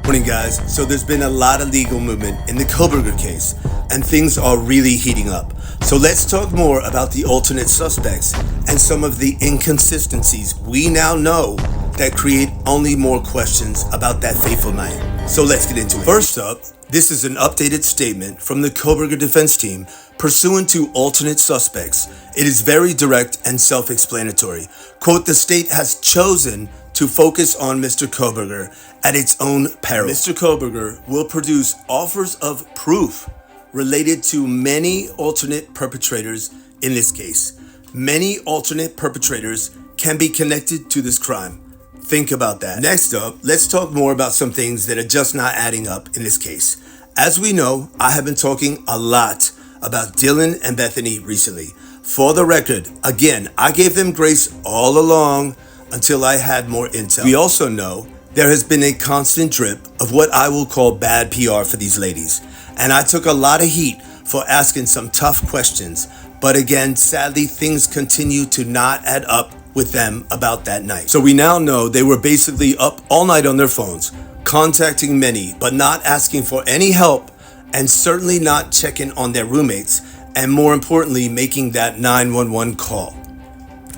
Morning, guys. So there's been a lot of legal movement in the Kohberger case, and things are really heating up. So let's talk more about the alternate suspects and some of the inconsistencies we now know that create only more questions about that fateful night. So let's get into it. First up, this is an updated statement from the Kohberger defense team pursuant to alternate suspects. It is very direct and self-explanatory. Quote, the state has chosen to focus on Mr. Kohberger at its own peril. Mr. Kohberger will produce offers of proof related to many alternate perpetrators in this case. Many alternate perpetrators can be connected to this crime. Think about that. Next up, let's talk more about some things that are just not adding up in this case. As we know, I have been talking a lot about Dylan and Bethany recently. For the record, again, I gave them grace all along until I had more intel. We also know there has been a constant drip of what I will call bad PR for these ladies. And I took a lot of heat for asking some tough questions. But again, sadly, things continue to not add up with them about that night. So we now know they were basically up all night on their phones, contacting many, but not asking for any help, and certainly not checking on their roommates, and more importantly, making that 911 call.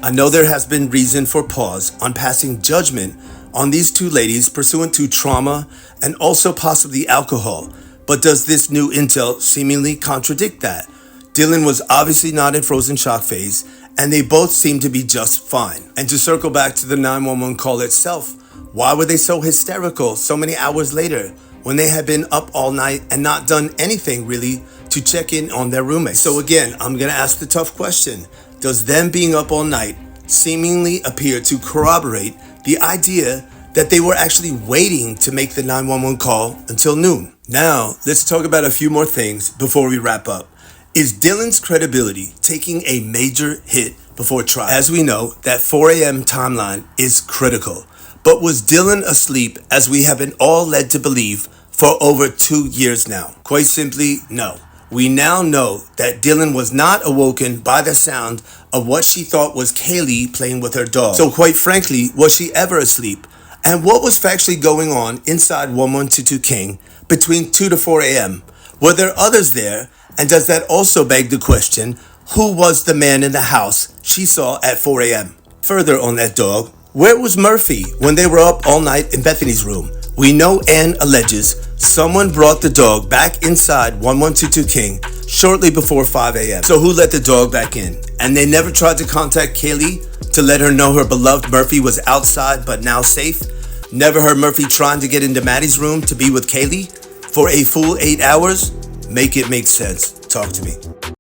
I know there has been reason for pause on passing judgment on these two ladies pursuant to trauma and also possibly alcohol, but does this new intel seemingly contradict that? Dylan was obviously not in frozen shock phase, and they both seem to be just fine. And to circle back to the 911 call itself, why were they so hysterical so many hours later when they had been up all night and not done anything really to check in on their roommates? So again, I'm gonna ask the tough question. Does them being up all night seemingly appear to corroborate the idea that they were actually waiting to make the 911 call until noon? Now, let's talk about a few more things before we wrap up. Is Dylan's credibility taking a major hit before trial? As we know, that 4 a.m. timeline is critical. But was Dylan asleep, as we have been all led to believe, for over 2 years now? Quite simply, no. We now know that Dylan was not awoken by the sound of what she thought was Kaylee playing with her dog. So quite frankly, was she ever asleep? And what was factually going on inside 1122 King between 2 to 4 a.m.? Were there others there? And does that also beg the question, who was the man in the house she saw at 4 a.m.? Further on that dog, where was Murphy when they were up all night in Bethany's room? We know Ann alleges someone brought the dog back inside 1122 King shortly before 5 a.m. So who let the dog back in? And they never tried to contact Kaylee to let her know her beloved Murphy was outside but now safe? Never heard Murphy trying to get into Maddie's room to be with Kaylee for a full 8 hours? Make it make sense. Talk to me.